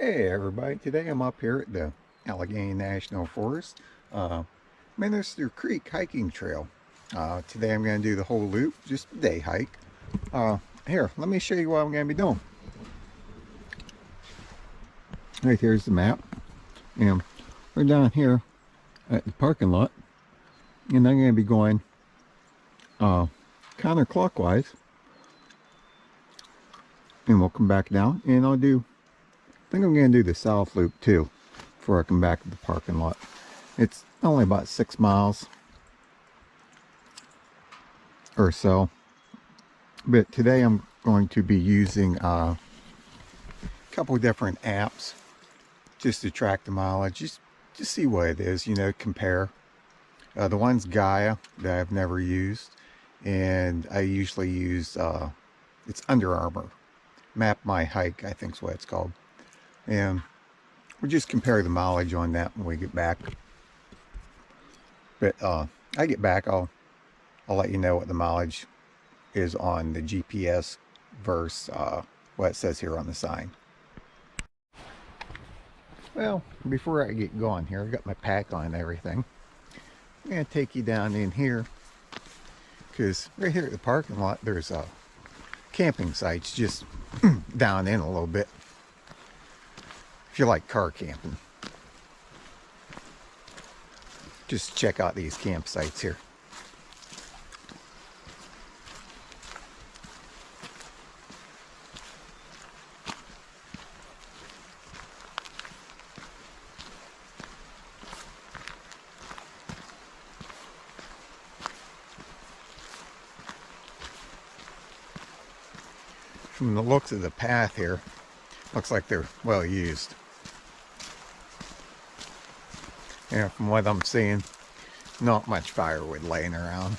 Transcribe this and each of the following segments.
Hey everybody, today I'm up here at the Allegheny National Forest, Minister Creek hiking trail. Today I'm going to do the whole loop, just a day hike. Here, let me show you what I'm going to be doing. Right here's the map, and we're down here at the parking lot, and I'm going to be going counterclockwise, and we'll come back down, and I think I'm going to do the south loop too, before I come back to the parking lot. It's only about 6 miles or so, but today I'm going to be using a couple of different apps just to track the mileage, just see what it is, compare. The one's Gaia that I've never used, and I usually use it's Under Armour. Map My Hike, I think is what it's called, and we'll just compare the mileage on that when we get back. But I get back, I'll let you know what the mileage is on the GPS versus what it says here on the sign. Well, before I get going here, I got my pack on and everything. I'm going to take you down in here, because right here at the parking lot there's camping sites just down in a little bit, if you like car camping. Just check out these campsites here. From the looks of the path here, looks like they're well used. And from what I'm seeing, not much firewood laying around.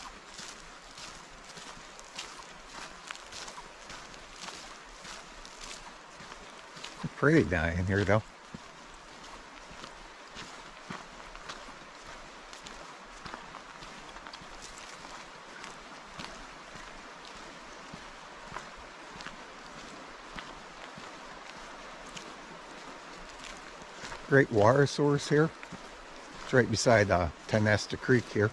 It's pretty down in here though. Great water source here. It's right beside Tonesta Creek here.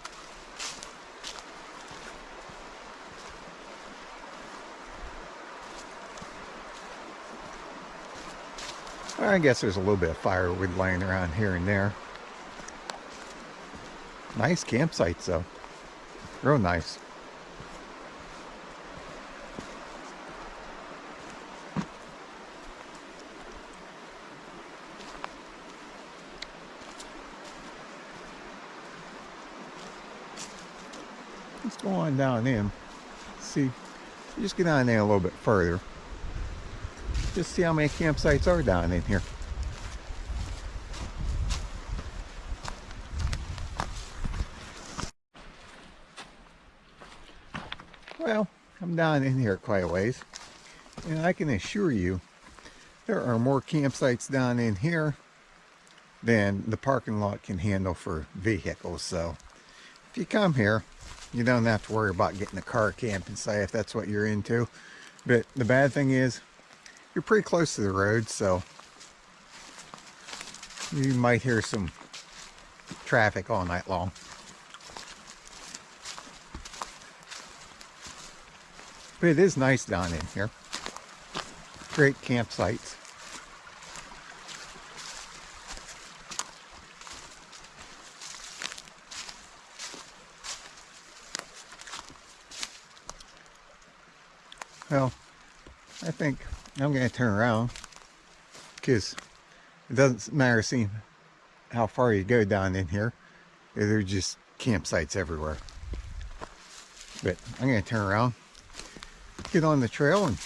I guess there's a little bit of firewood laying around here and there. Nice campsites though. Real nice. Let's go on down in. See, just get on there a little bit further. Just see how many campsites are down in here. Well, I'm down in here quite a ways, and I can assure you there are more campsites down in here than the parking lot can handle for vehicles. So if you come here, you don't have to worry about getting a car camping site if that's what you're into. But the bad thing is you're pretty close to the road, so you might hear some traffic all night long. But it is nice down in here. Great campsites. Well, I think I'm going to turn around, because it doesn't matter seeing how far you go down in here. There are just campsites everywhere. But I'm going to turn around, get on the trail, and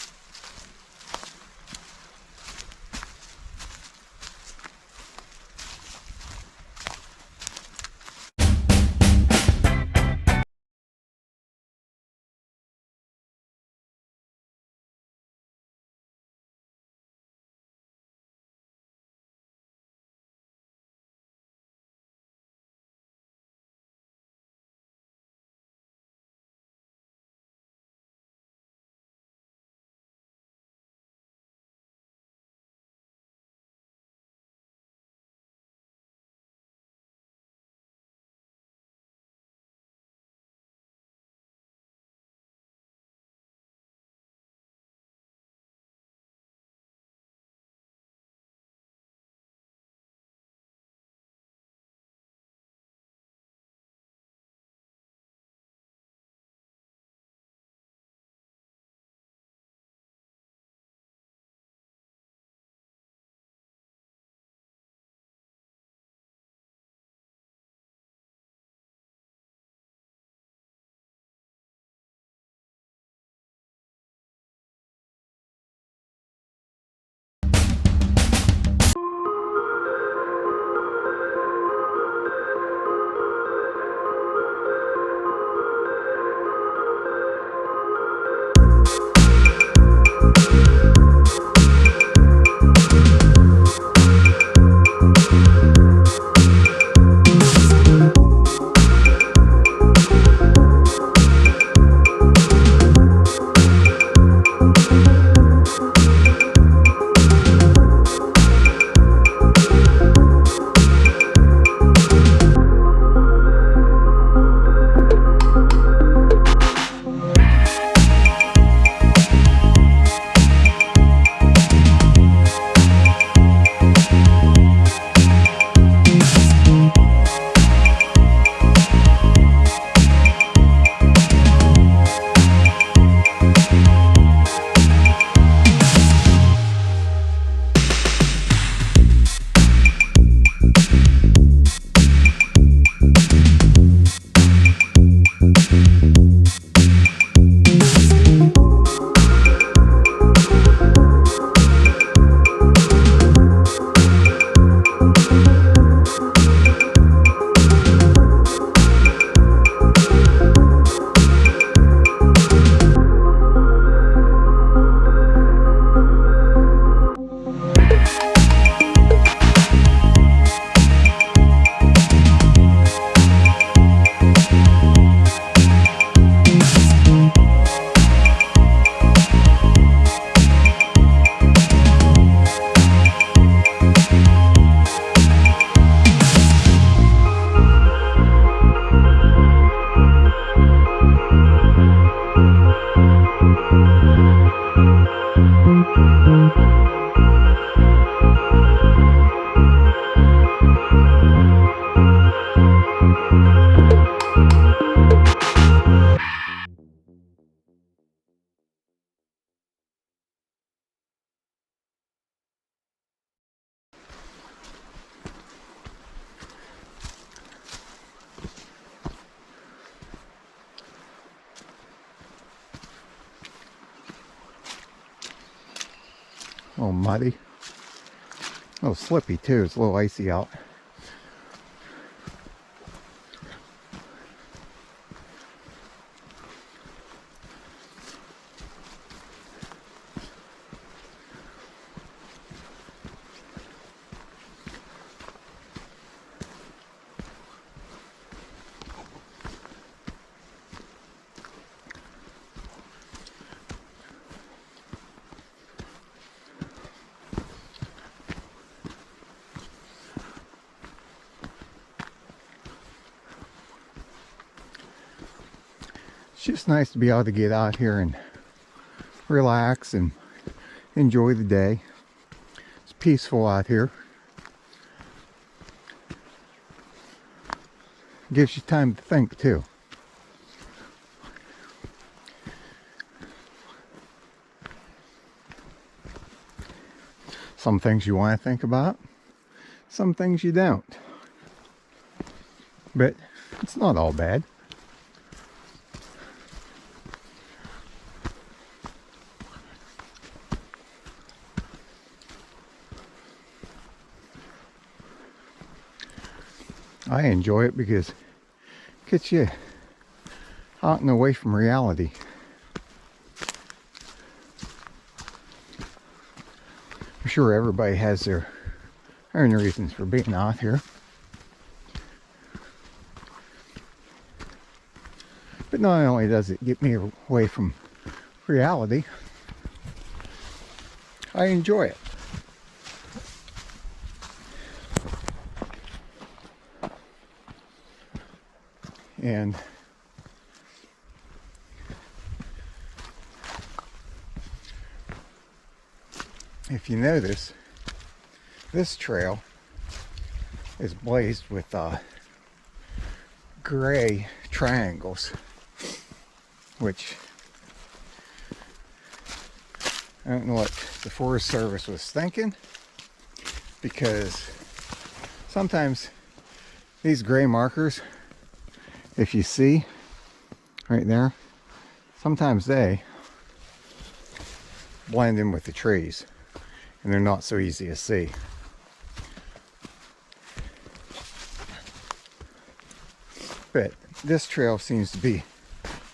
little muddy. A little slippy too. It's a little icy out. It's just nice to be able to get out here and relax and enjoy the day. It's peaceful out here. Gives you time to think too. Some things you want to think about, some things you don't. But it's not all bad. I enjoy it because it gets you out and away from reality. I'm sure everybody has their own reasons for being out here. But not only does it get me away from reality, I enjoy it. And if you notice, this trail is blazed with gray triangles, which I don't know what the Forest Service was thinking, because sometimes these gray markers, if you see right there, sometimes they blend in with the trees and they're not so easy to see. But this trail seems to be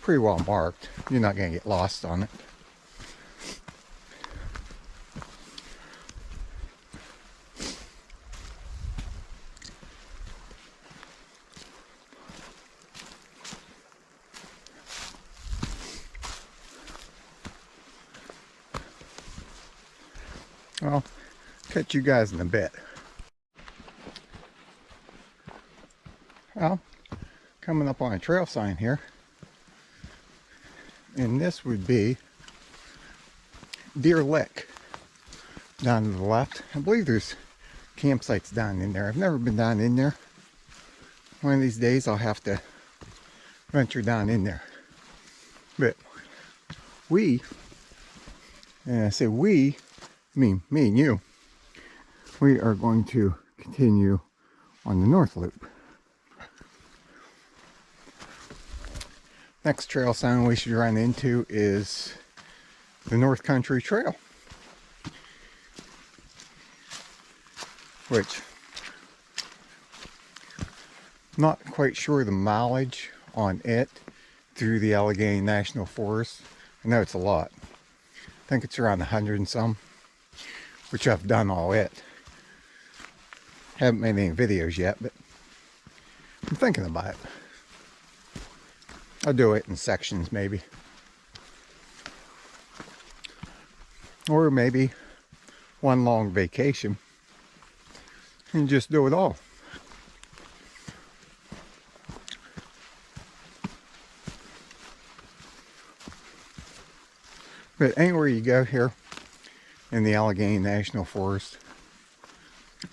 pretty well marked. You're not going to get lost on it. I'll catch you guys in a bit. Well, coming up on a trail sign here, and this would be Deer Lick down to the left. I believe there's campsites down in there. I've never been down in there. One of these days I'll have to venture down in there. But we, and I say we, I mean me and you, we are going to continue on the North Loop. Next trail sign we should run into is the North Country Trail, which I'm not quite sure the mileage on it through the Allegheny National Forest. I know it's a lot. I think it's around 100 and some, which I've done all it. Haven't made any videos yet, but I'm thinking about it. I'll do it in sections maybe. Or maybe one long vacation and just do it all. But anywhere you go here in the Allegheny National Forest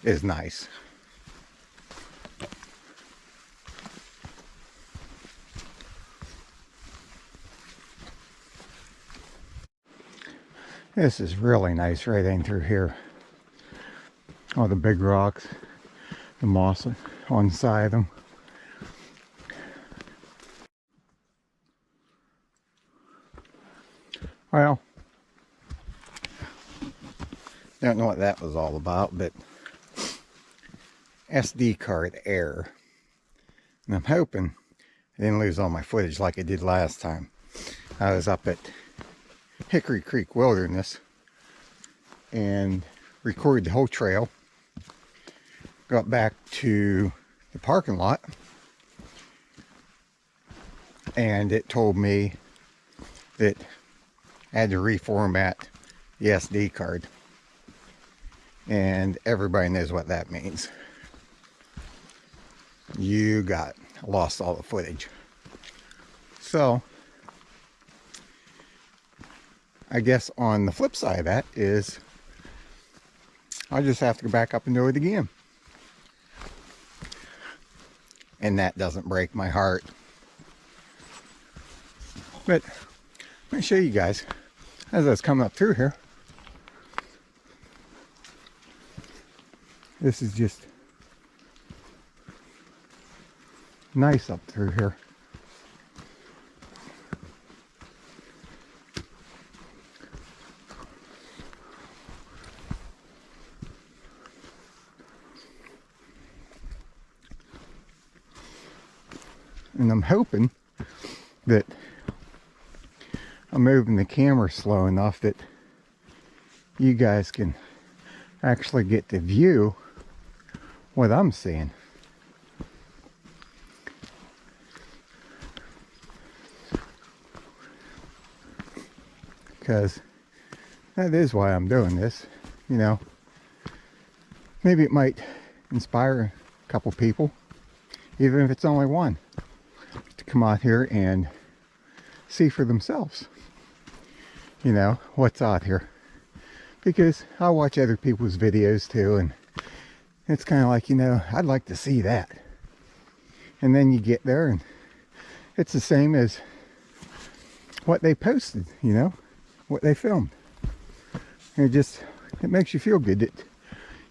is nice. This is really nice right in through here. All the big rocks, the moss on the side of them. Well, Don't know what that was all about, but SD card error. And I'm hoping I didn't lose all my footage like I did last time. I was up at Hickory Creek Wilderness and recorded the whole trail. Got back to the parking lot and it told me that I had to reformat the SD card. And everybody knows what that means. You lost all the footage. So I guess on the flip side of that is I'll just have to go back up and do it again. And that doesn't break my heart. But let me show you guys as I was coming up through here. This is just nice up through here. And I'm hoping that I'm moving the camera slow enough that you guys can actually get to view what I'm seeing. Because that is why I'm doing this, you know. Maybe it might inspire a couple people, even if it's only one, to come out here and see for themselves, you know, what's out here. Because I watch other people's videos too, and it's kind of like, you know, I'd like to see that. And then you get there and it's the same as what they posted, you know, what they filmed. And it makes you feel good that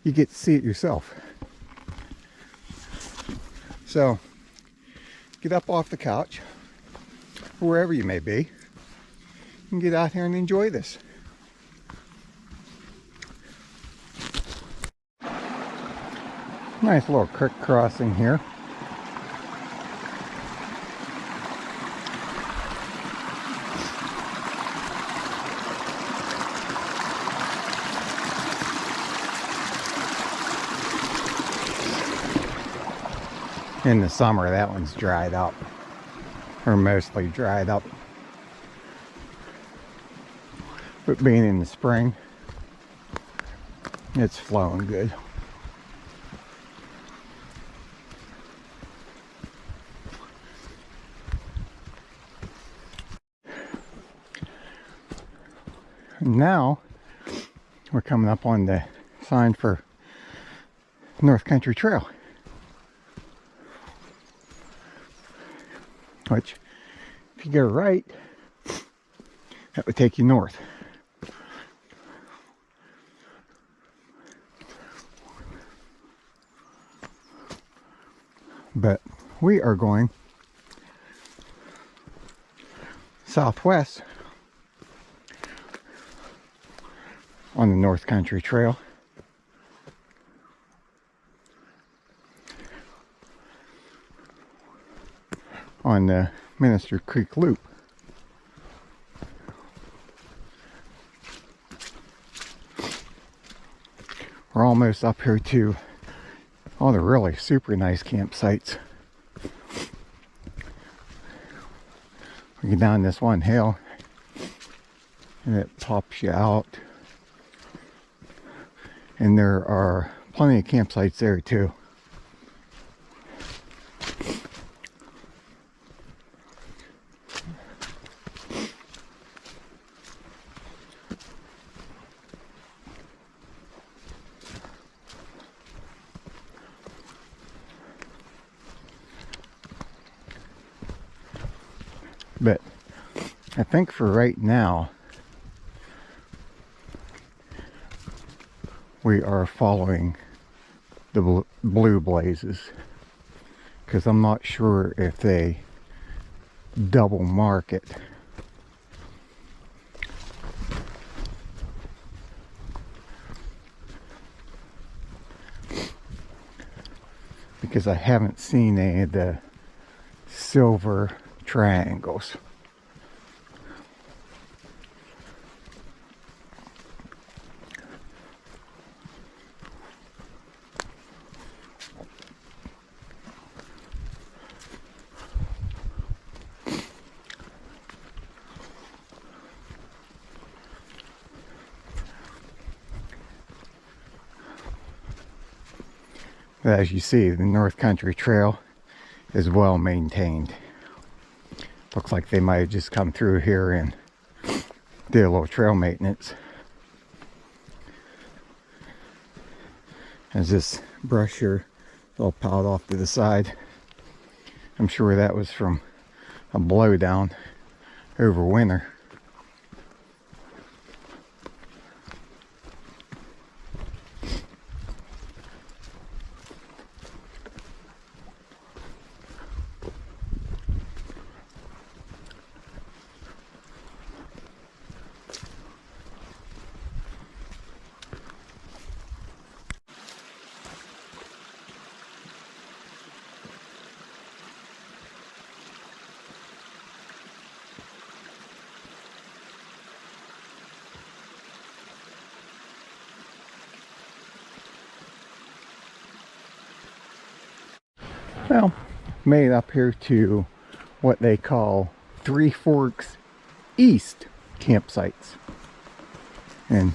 you get to see it yourself. So get up off the couch, or wherever you may be, and get out here and enjoy this. Nice little creek crossing here. In the summer, that one's dried up, or mostly dried up. But being in the spring, it's flowing good. Now we're coming up on the sign for North Country Trail, which if you go right, that would take you north. But we are going southwest on the North Country Trail. On the Minister Creek Loop. We're almost up here to all the really super nice campsites. We get down this one hill and it pops you out. And there are plenty of campsites there too. But I think for right now, we are following the Blue Blazes, because I'm not sure if they double mark it. because I haven't seen any of the silver triangles. As you see, the North Country Trail is well maintained. Looks like they might have just come through here and did a little trail maintenance. There's this brush here all piled off to the side. I'm sure that was from a blowdown over winter. Well, made up here to what they call Three Forks East campsites. And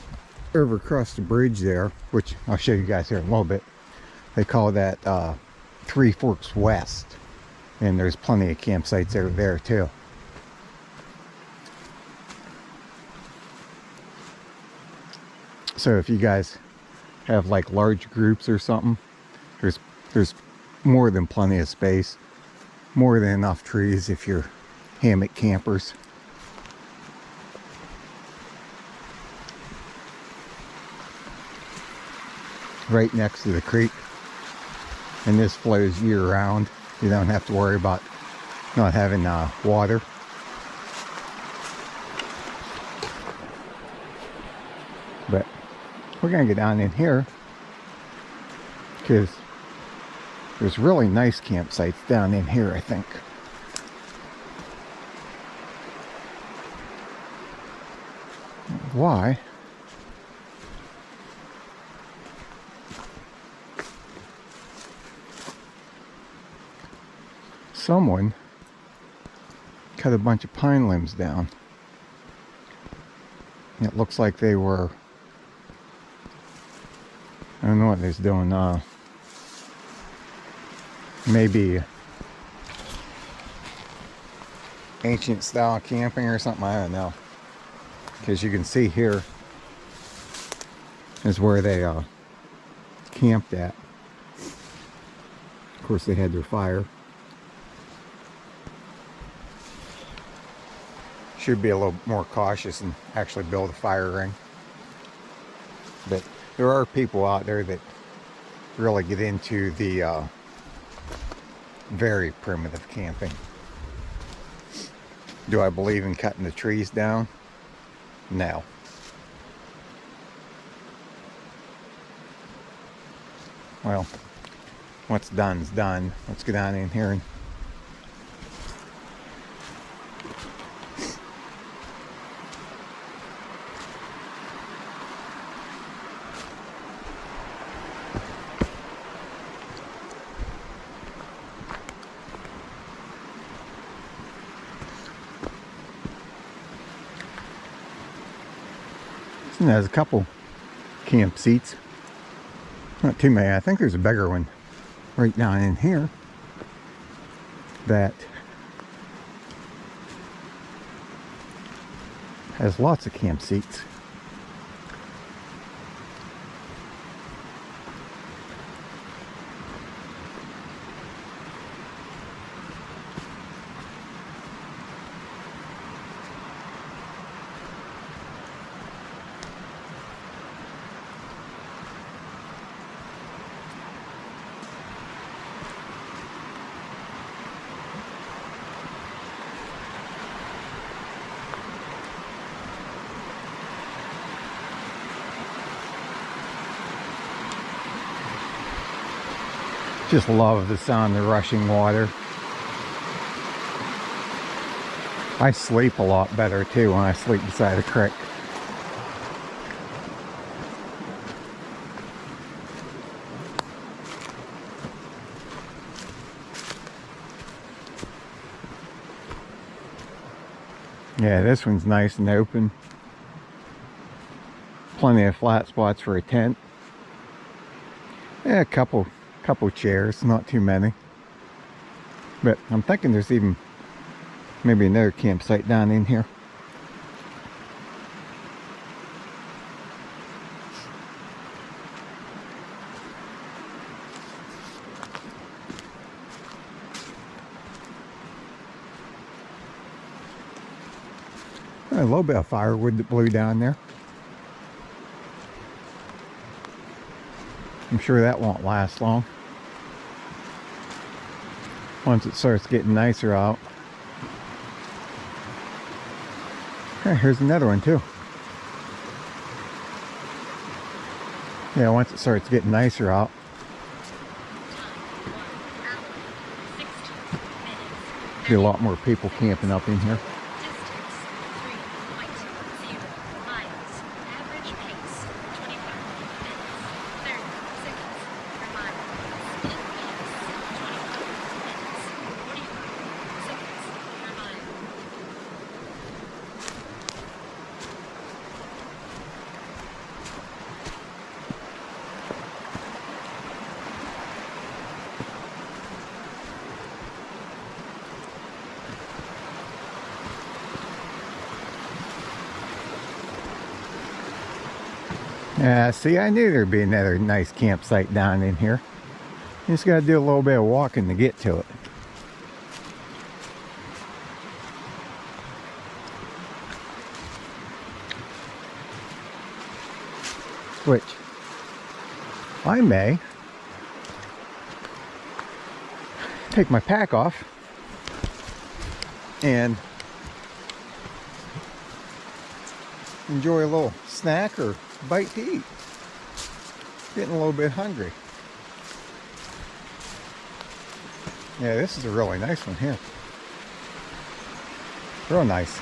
over across the bridge there, which I'll show you guys here in a little bit, they call that Three Forks West. And there's plenty of campsites over there too. So if you guys have like large groups or something, there's more than plenty of space, more than enough trees if you're hammock campers. Right next to the creek, and this flows year round. You don't have to worry about not having water. But we're gonna get down in here because there's really nice campsites down in here, I think. Why? Someone cut a bunch of pine limbs down. It looks like they were, I don't know what they're doing, maybe ancient style camping or something, I don't know. Because you can see here is where they camped at. Of course they had their fire. Should be a little more cautious and actually build a fire ring. But there are people out there that really get into the very primitive camping. Do I believe in cutting the trees down? No. Well, what's done's done. Let's get down in here and there's a couple camp seats. Not too many. I think there's a bigger one right down in here that has lots of camp seats. Just love the sound of the rushing water. I sleep a lot better too when I sleep beside a creek. Yeah, this one's nice and open. Plenty of flat spots for a tent. Yeah, a couple chairs, not too many. But I'm thinking there's even maybe another campsite down in here. A little bit of firewood that blew down there. I'm sure that won't last long. Once it starts getting nicer out. Hey, here's another one too. Yeah, once it starts getting nicer out. Be a lot more people camping up in here. Yeah, see, I knew there'd be another nice campsite down in here. You just gotta do a little bit of walking to get to it. Which I may take my pack off and enjoy a little snack or bite to eat. Getting a little bit hungry. Yeah, this is a really nice one here. Real nice.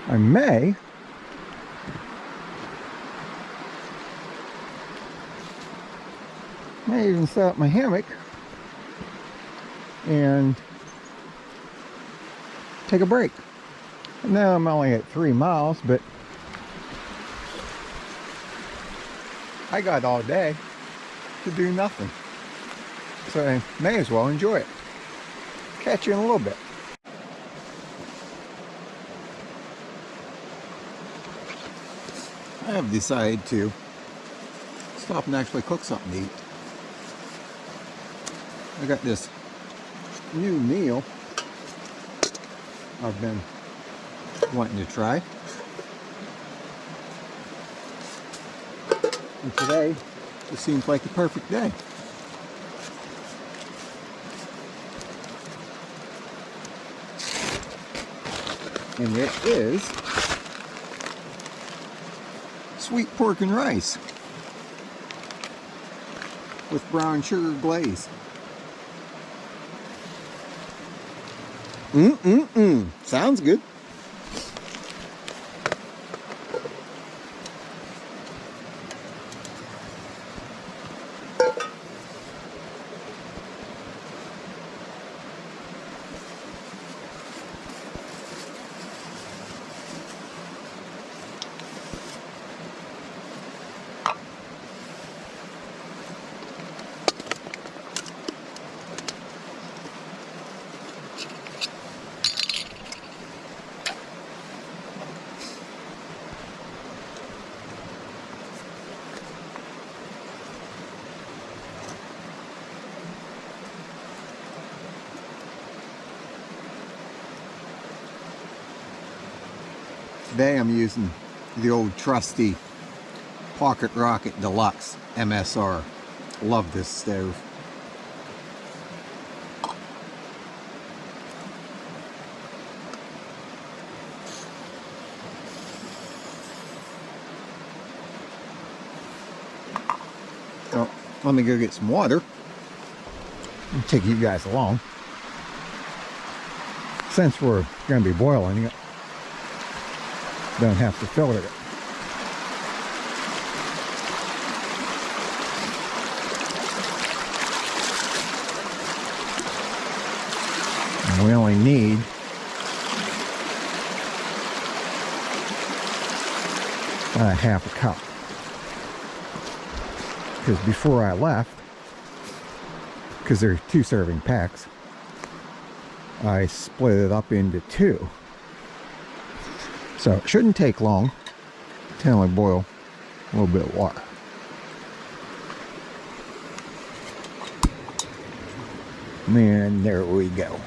I may even set up my hammock and take a break. Now I'm only at 3 miles, but I got all day to do nothing. So I may as well enjoy it. Catch you in a little bit. I have decided to stop and actually cook something to eat. I got this new meal I've been wanting to try. And today, it seems like the perfect day. And it is sweet pork and rice with brown sugar glaze. Sounds good. Today I'm using the old trusty Pocket Rocket Deluxe MSR. Love this stove. let me go get some water and take you guys along. Since we're going to be boiling it, don't have to filter it. And we only need half a cup. Because before I left, because they're 2 serving packs, I split it up into 2. So it shouldn't take long to only boil a little bit of water. And then there we go.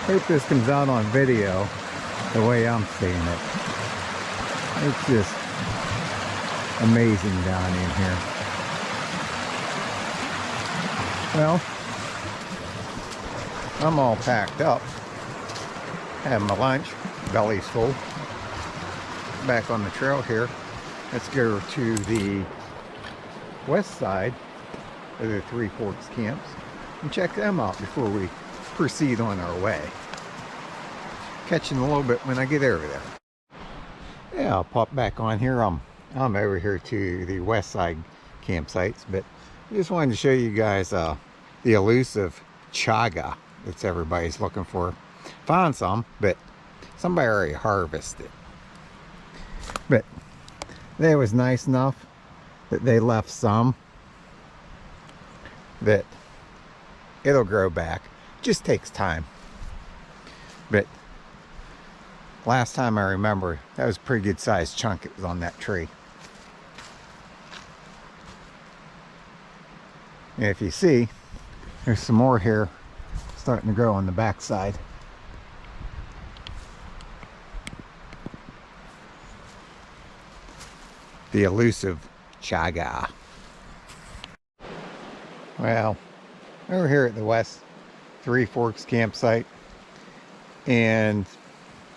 Hope this comes out on video the way I'm seeing it. It's just amazing down in here. Well, I'm all packed up. Had my lunch, belly's full. Back on the trail here. Let's go to the west side of the Three Forks camps and check them out before we proceed on our way. Catching a little bit when I get over there. Yeah, I'll pop back on here. I'm over here to the west side campsites, but I just wanted to show you guys the elusive chaga that everybody's looking for. Found some, but somebody already harvested. But they was nice enough that they left some that it'll grow back. Just takes time. But last time I remember, that was a pretty good sized chunk that was on that tree. And if you see, there's some more here starting to grow on the back side. The elusive chaga. Well, over here at the west Three Forks campsite, and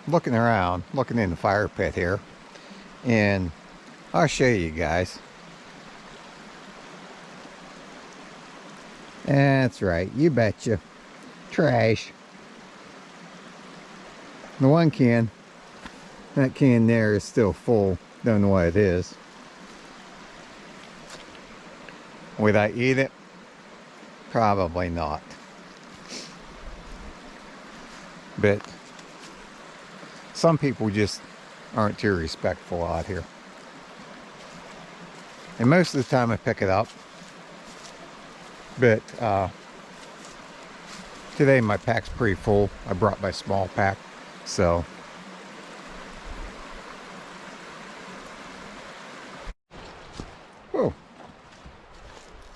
looking around, looking in the fire pit here, and I'll show you guys. That's right, you betcha. Trash. The one can, that can there is still full. Don't know what it is. Would I eat it? Probably not. But some people just aren't too respectful out here. And most of the time I pick it up. But today my pack's pretty full. I brought my small pack. So whoa.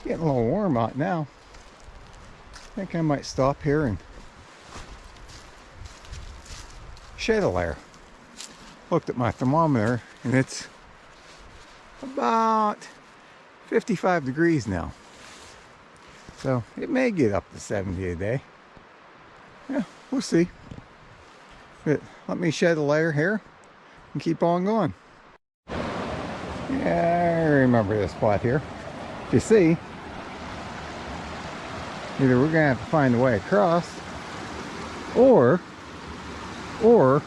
Getting a little warm out now. I think I might stop here and shed a layer. Looked at my thermometer and it's about 55 degrees now. So it may get up to 70 a day. Yeah, we'll see. But let me shed a layer here and keep on going. Yeah, I remember this spot here. If you see, either we're gonna have to find a way across, or we're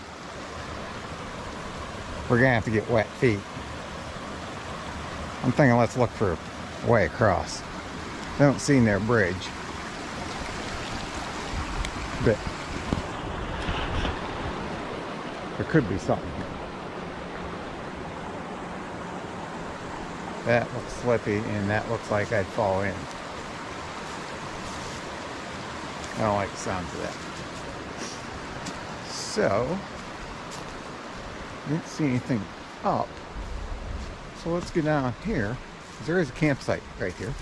gonna have to get wet feet. I'm thinking let's look for a way across. I don't see their bridge, but there could be something. That looks slippy, and that looks like I'd fall in. I don't like the sound of that. So, didn't see anything up. So let's get down here. There is a campsite right here.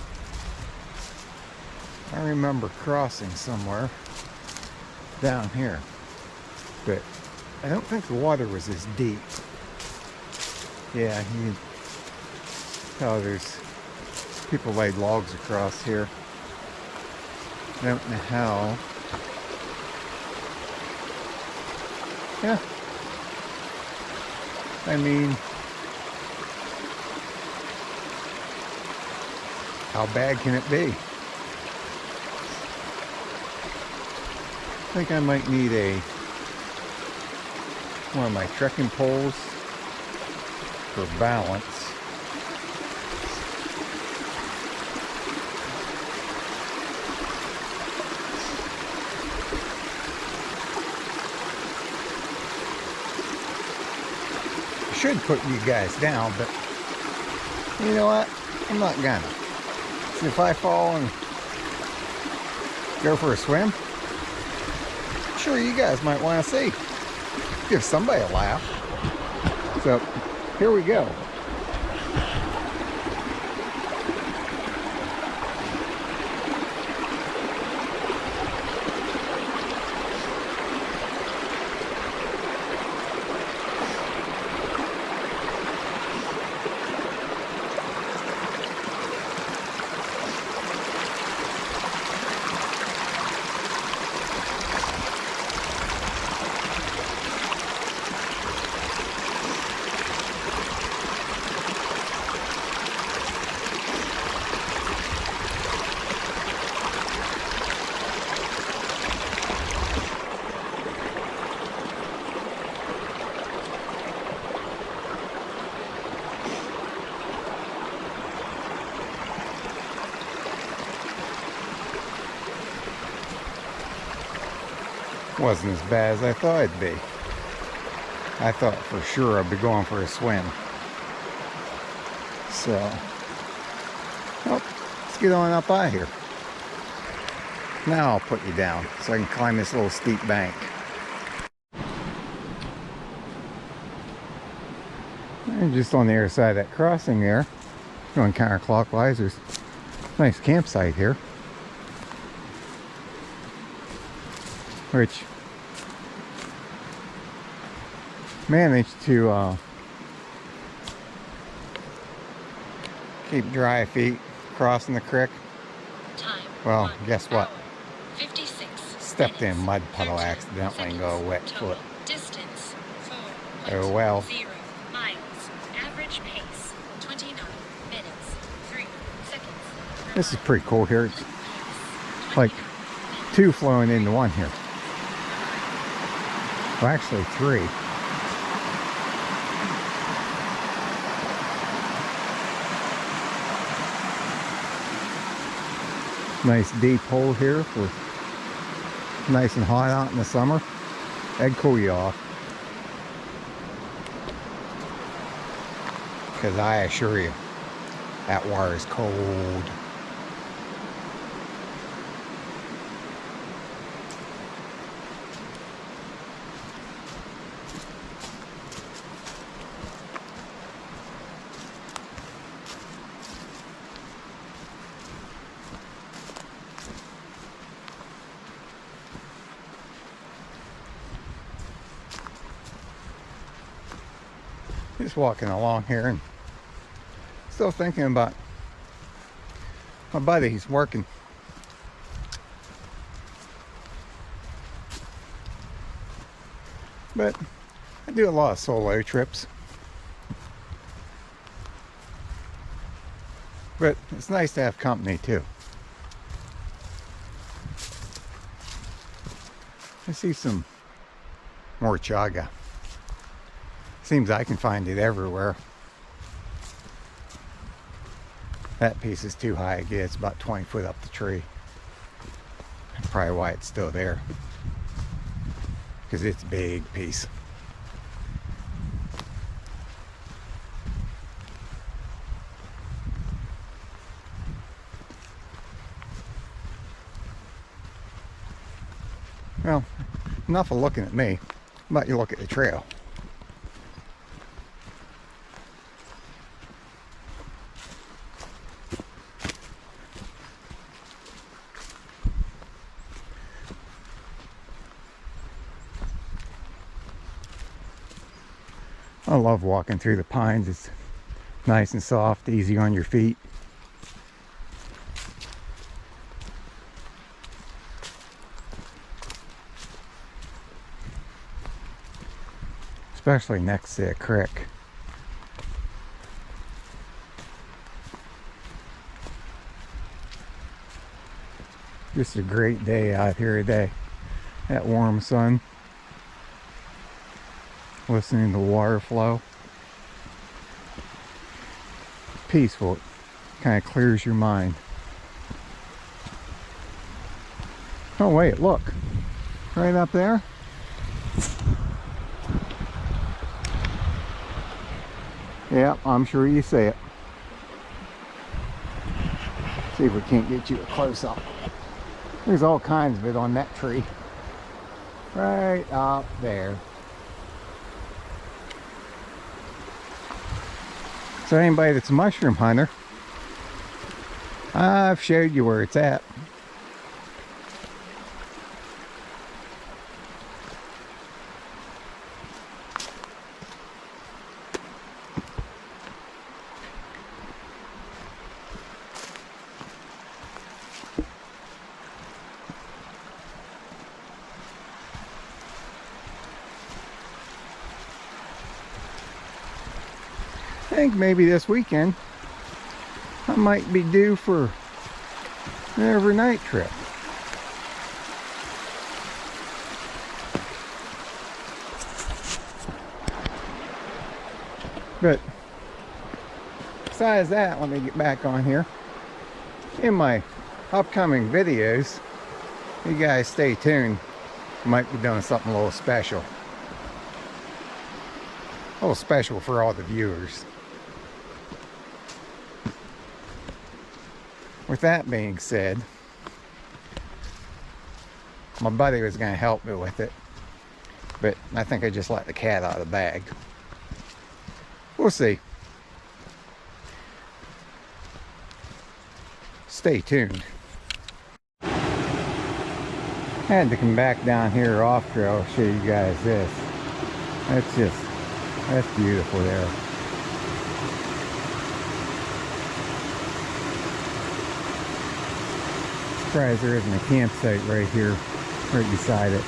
I remember crossing somewhere down here. But I don't think the water was as deep. Yeah, you can tell there's people laid logs across here. I don't know how. Yeah. I mean, how bad can it be? I think I might need one of my trekking poles for balance. I should put you guys down, but you know what? I'm not gonna. See, if I fall and go for a swim, I'm sure you guys might want to see. Give somebody a laugh. So, here we go. Wasn't as bad as I thought it'd be. I thought for sure I'd be going for a swim. So, well, let's get on up out of here. Now I'll put you down so I can climb this little steep bank. And just on the other side of that crossing there, going counterclockwise, there's a nice campsite here, which managed to keep dry feet crossing the creek. Well, guess what? 56 Stepped in a mud puddle 13 accidentally and got a wet foot. Distance Oh well. 4.0 miles. Average pace 29 minutes 3 seconds. This is pretty cool here. It's like two flowing into one here. Well, actually three. Nice deep hole here for nice and hot out in the summer. That'd cool you off. Because I assure you, that water is cold. Just walking along here and still thinking about my buddy. He's working. But I do a lot of solo trips. But it's nice to have company too. I see some more chaga. Seems I can find it everywhere. That piece is too high again. It's about 20 foot up the tree. That's probably why it's still there. Because it's a big piece. Well, enough of looking at me. How about you look at the trail? I love walking through the pines. It's nice and soft, easy on your feet. Especially next to a creek. Just a great day out here today. That warm sun. Listening to the water flow. Peaceful. Kind of clears your mind. Oh wait, look. Right up there. Yep, I'm sure you see it. See if we can't get you a close up. There's all kinds of it on that tree. Right up there. So anybody that's a mushroom hunter, I've showed you where it's at. I think maybe this weekend I might be due for an overnight trip. But besides that, let me get back on here. In my upcoming videos, you guys stay tuned. I might be doing something a little special. A little special for all the viewers. With that being said, my buddy was going to help me with it, but I think I just let the cat out of the bag. We'll see. Stay tuned. I had to come back down here off trail to show you guys this. That's beautiful there. Surprised there isn't a campsite right here, right beside it.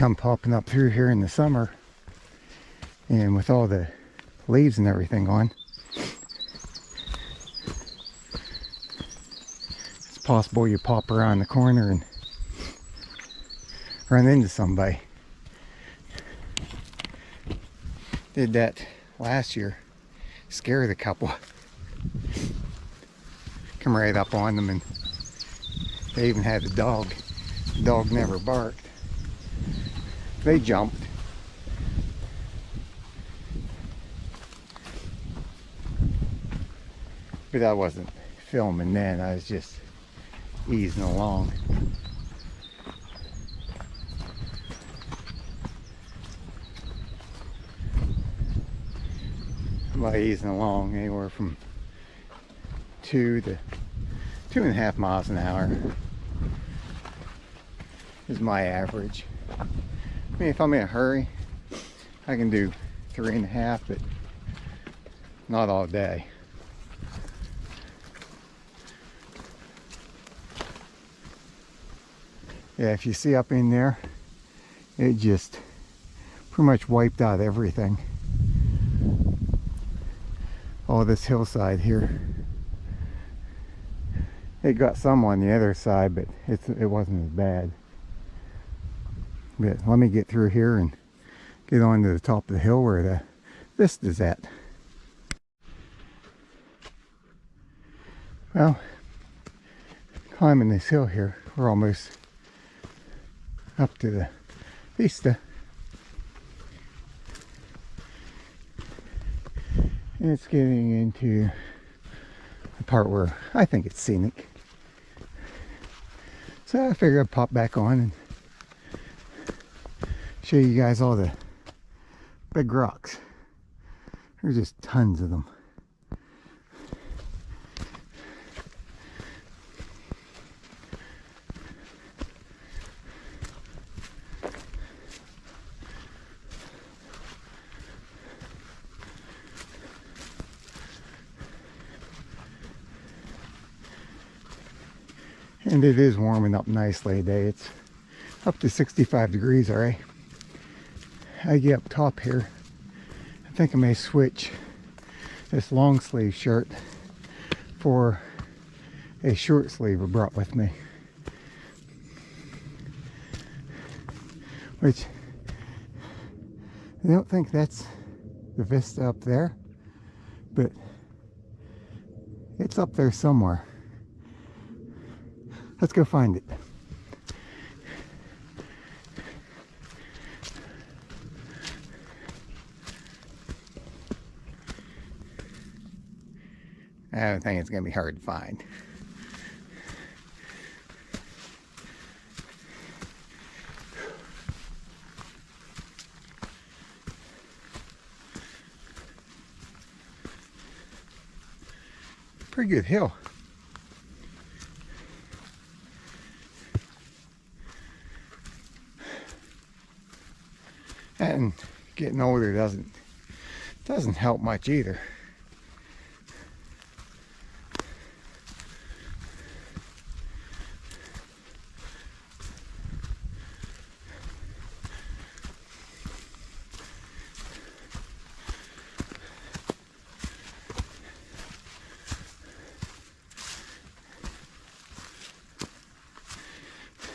come popping up through here in the summer, and with all the leaves and everything on, it's possible you pop around the corner and run into somebody. Did that last year, scared a couple. Come right up on them, and they even had a dog. The dog never barked. They jumped. But I wasn't filming then, I was just easing along. By easing along, anywhere from 2 to 2.5 miles an hour is my average. I mean, if I'm in a hurry, I can do 3.5, but not all day. Yeah, if you see up in there, it just pretty much wiped out everything. All this hillside here. It got some on the other side, but it wasn't as bad. But let me get through here and get on to the top of the hill where the vista's at. Well, climbing this hill here, we're almost up to the vista. And it's getting into the part where I think it's scenic. So I figured I'd pop back on and show you guys all the big rocks. There's just tons of them. And it is warming up nicely today. It's up to 65 degrees already. I get up top here. I think I may switch this long sleeve shirt for a short sleeve I brought with me. Which, I don't think that's the vista up there, but it's up there somewhere. Let's go find it. I don't think it's going to be hard to find. Pretty good hill. And getting older doesn't help much either.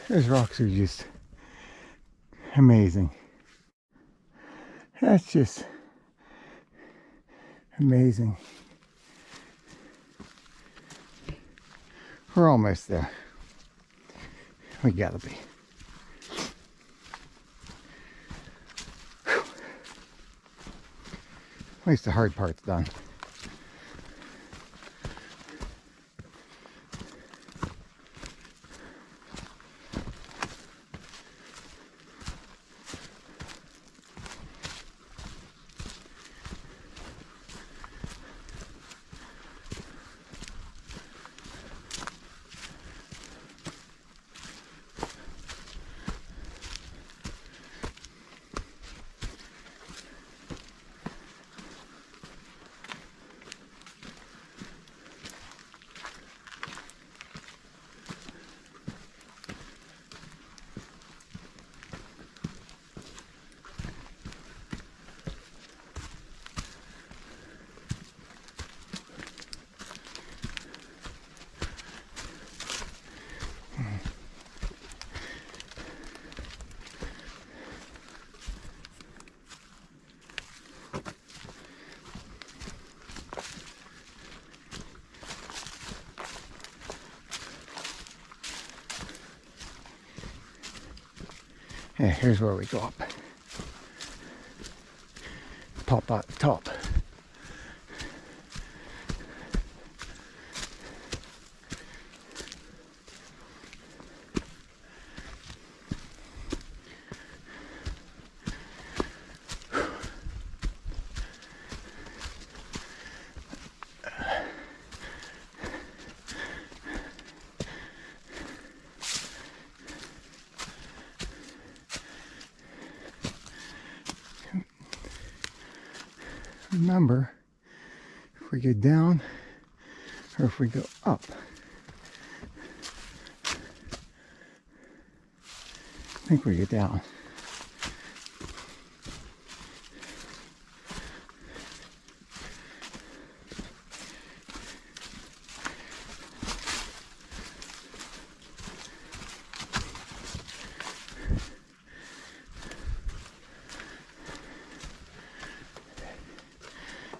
Those rocks are just amazing. That's just amazing. We're almost there. We gotta be. Whew. At least the hard part's done. Yeah, here's where we go up. Pop out the top. Remember, if we go down or if we go up, I think we go down.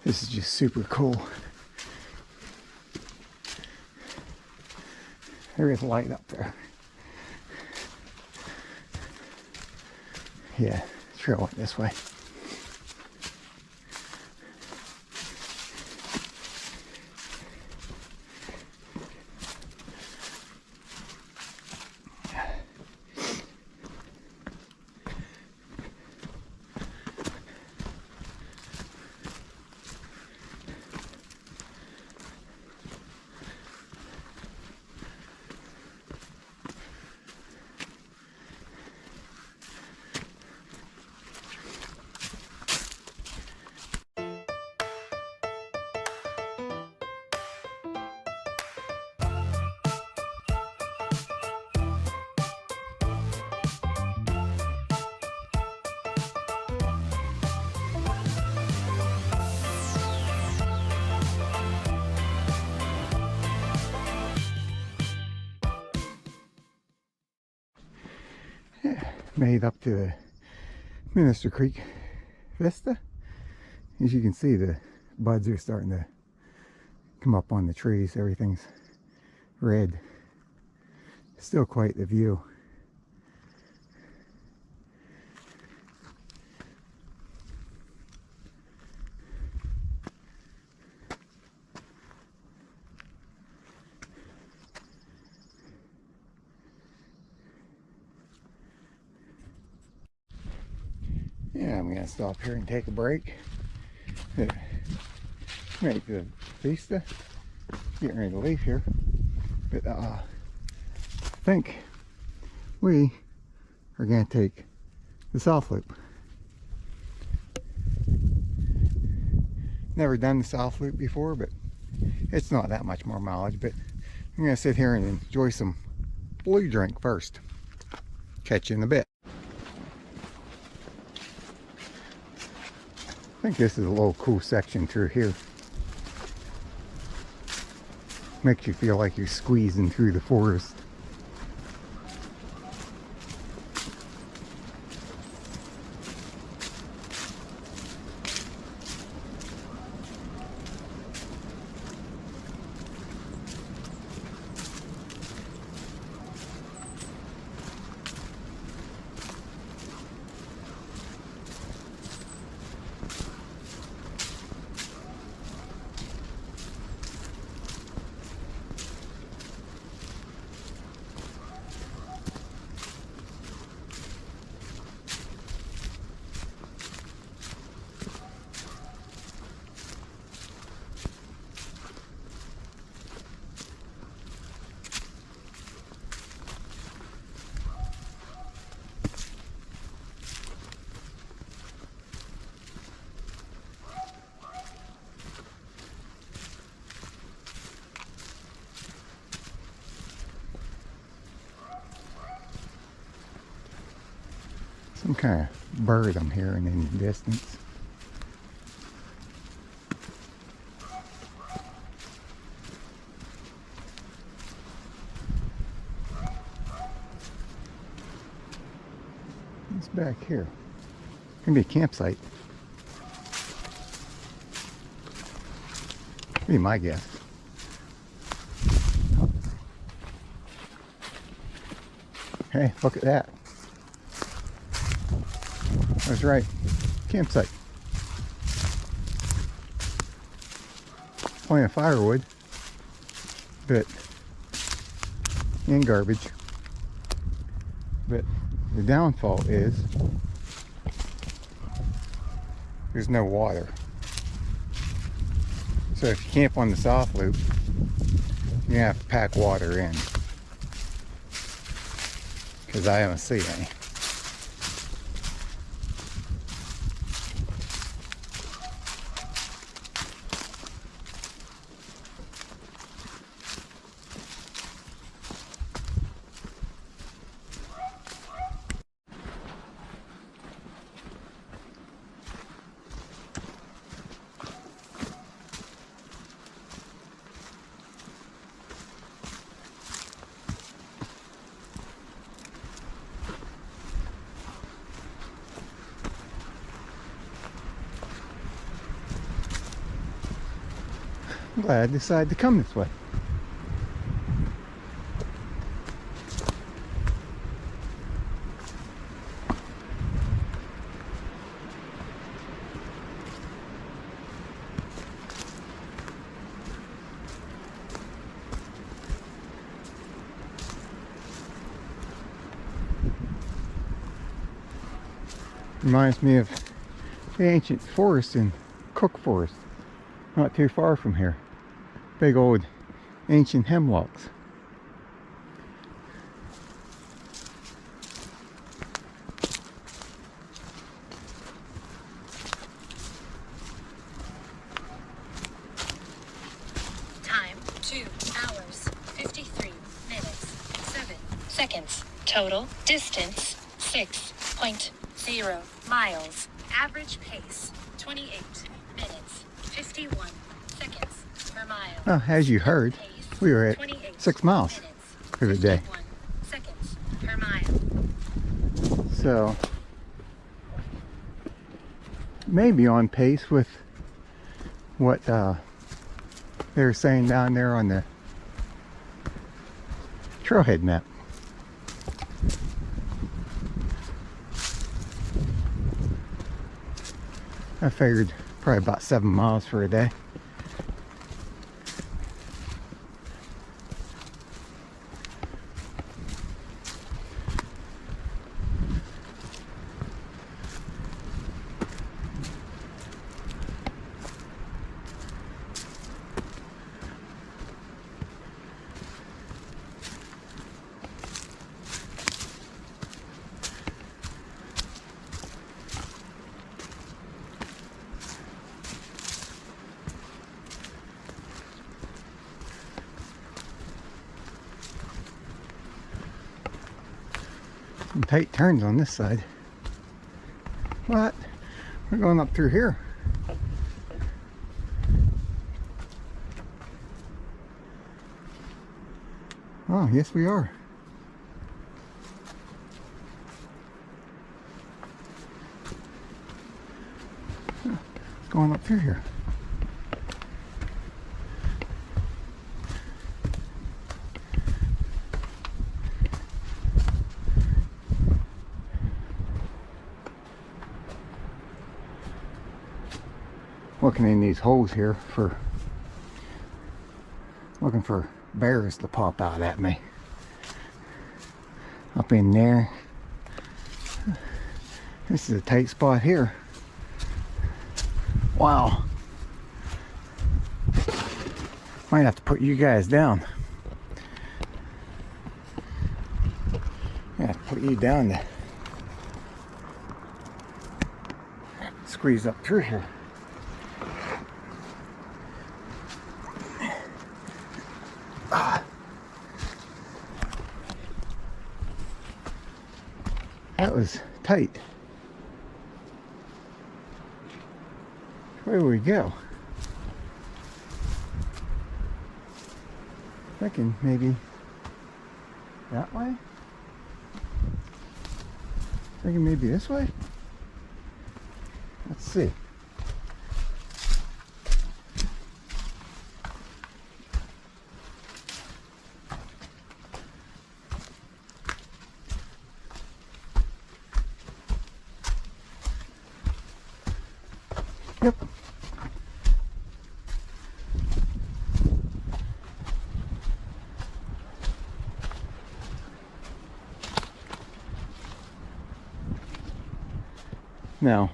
This is just super cool. There is light up there. Yeah, trail went this way. Made up to the Minister Creek Vista. As you can see, the buds are starting to come up on the trees. Everything's red. Still quite the view. Yeah, I'm gonna stop here and take a break. Make the Vista. Getting ready to leave here, but I think we are gonna take the South Loop. Never done the South Loop before, but it's not that much more mileage. But I'm gonna sit here and enjoy some blue drink first. Catch you in a bit. I think this is a little cool section through here. Makes you feel like you're squeezing through the forest. Some kind of bird I'm hearing in the distance. It's back here. Gonna be a campsite. Be my guess. Hey, look at that. was right. Campsite. Plenty of firewood, but and garbage. But the downfall is there's no water. So if you camp on the South Loop, you have to pack water in, because I haven't seen any. I'm glad I decided to come this way. Reminds me of the ancient forest in Cook Forest, not too far from here. Big old ancient hemlocks. Time 2 hours 53 minutes 7 seconds. Total distance 6.0 miles. Average pace 28 minutes 51 seconds per mile. Well, as you heard, we were at 28 6 miles minutes, for the day. 51 seconds per mile. So maybe on pace with what they were saying down there on the trailhead map. I figured probably about 7 miles for a day. Some tight turns on this side. What? We're going up through here. Oh, yes we are. It's going up through here. Looking in these holes here for looking for bears to pop out at me. Up in there. This is a tight spot here. Wow. Might have to put you guys down. I have to put you down to squeeze up through here. That was tight. Where do we go? Thinking maybe that way? Thinking maybe this way? Let's see. Now,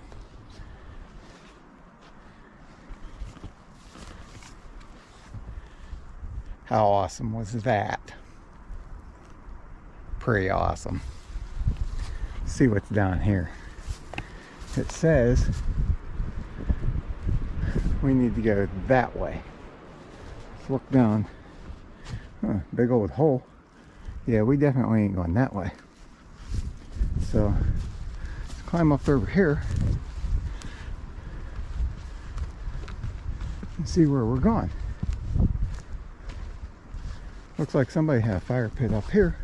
how awesome was that? Pretty awesome. Let's see what's down here. It says we need to go that way. Let's look down. Huh, big old hole. Yeah, we definitely ain't going that way. So let's climb up over here and see where we're going. Looks like somebody had a fire pit up here.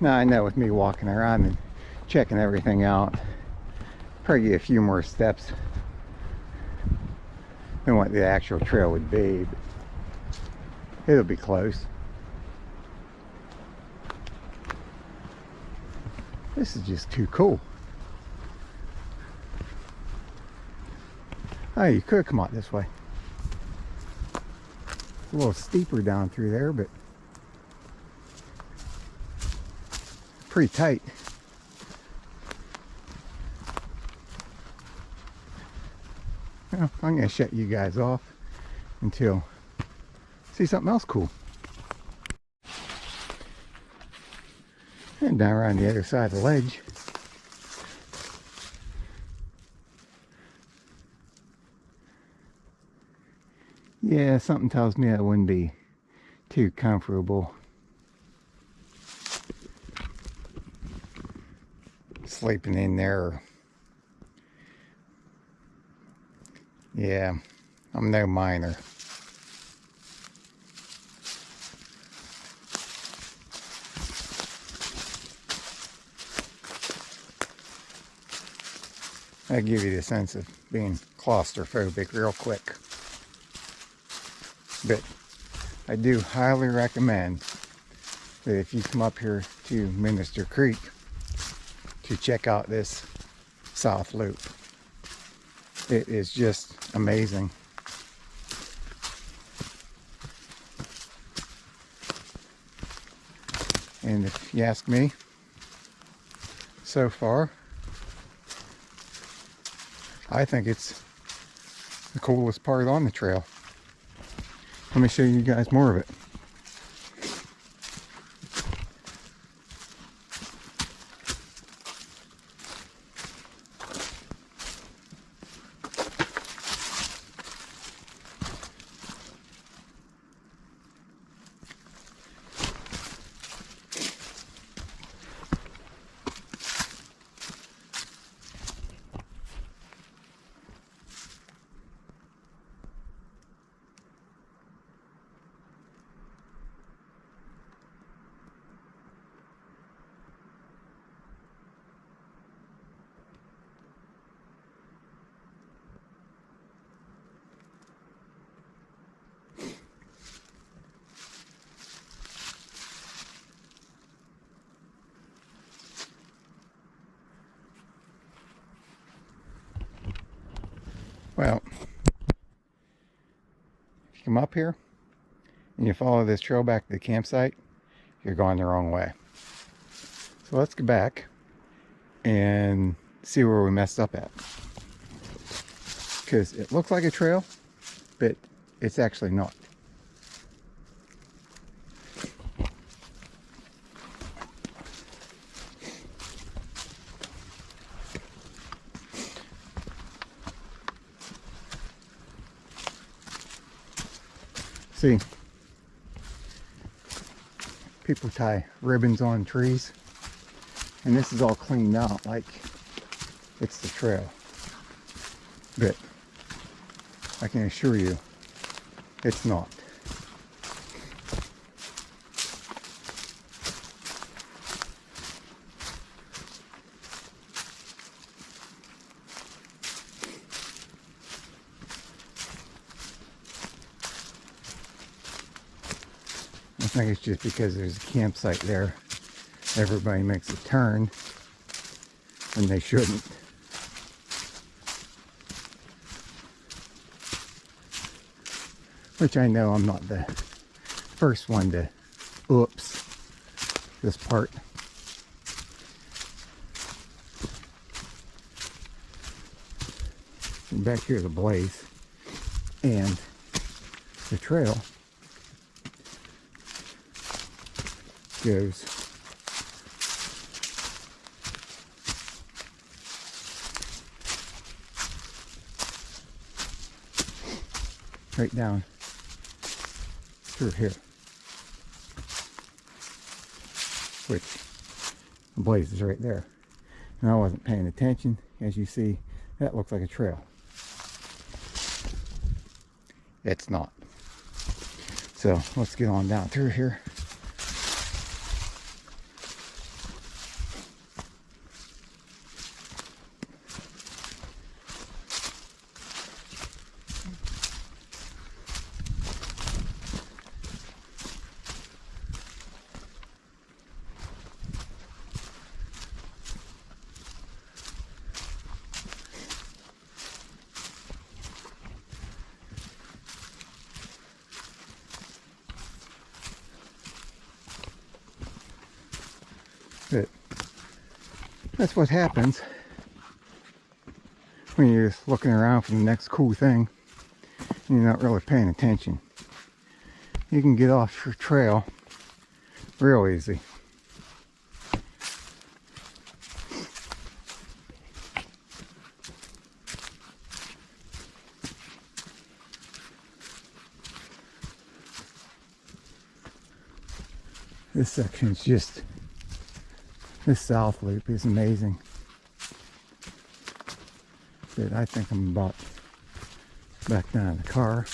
Now I know with me walking around and checking everything out, probably get a few more steps than what the actual trail would be, but it'll be close. This is just too cool. Oh, you could come out this way. It's a little steeper down through there, but pretty tight. Well, I'm going to shut you guys off until see something else cool. And down around the other side of the ledge. Yeah, something tells me that wouldn't be too comfortable sleeping in there. Yeah, I'm no miner. That'll give you the sense of being claustrophobic real quick. But I do highly recommend that if you come up here to Minister Creek to check out this South Loop. It is just amazing. And if you ask me, so far, I think it's the coolest part on the trail. Let me show you guys more of it. Well, if you come up here and you follow this trail back to the campsite, you're going the wrong way. So let's go back and see where we messed up at. Because it looks like a trail, but it's actually not. See, people tie ribbons on trees, and this is all cleaned out like it's the trail. But I can assure you, it's not. I think it's just because there's a campsite there. Everybody makes a turn when they shouldn't. Which I know I'm not the first one to oops this part. And back here the blaze and the trail goes right down through here, which the blaze is right there, and I wasn't paying attention. As you see, that looks like a trail. It's not. So let's get on down through here. But that's what happens when you're just looking around for the next cool thing and you're not really paying attention. You can get off your trail real easy. This section's just, this south loop is amazing. But I think I'm about back down in the car.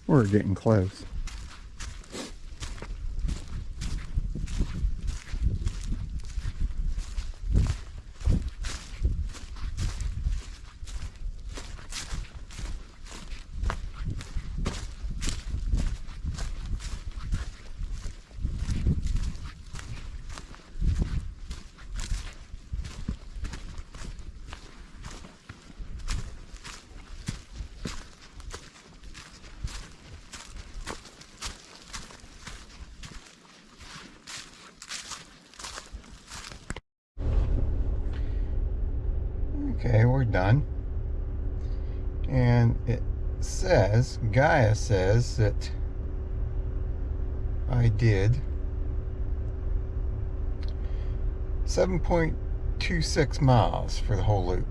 We're getting close. Okay, we're done. And it says, Gaia says that I did 7.26 miles for the whole loop.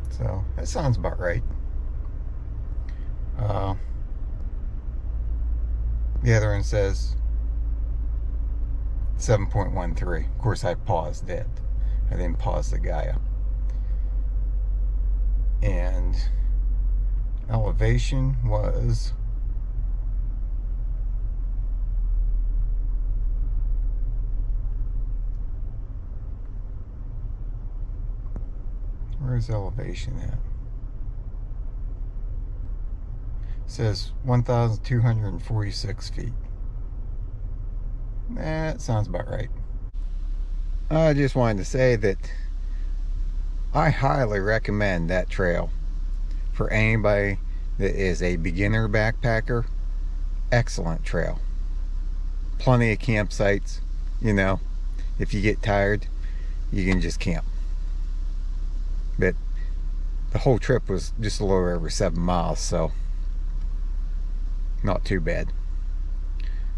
So that sounds about right. The other one says 7.13. Of course, I paused it. I didn't pause the Gaia. And elevation was where's elevation at? It says 1,246 feet. That sounds about right. I just wanted to say that I highly recommend that trail for anybody that is a beginner backpacker. Excellent trail. Plenty of campsites, you know. If you get tired, you can just camp. But the whole trip was just a little over 7 miles, so not too bad.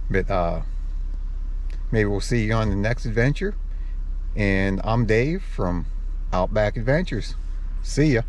But maybe we'll see you on the next adventure. And I'm Dave from Outback Adventures. See ya.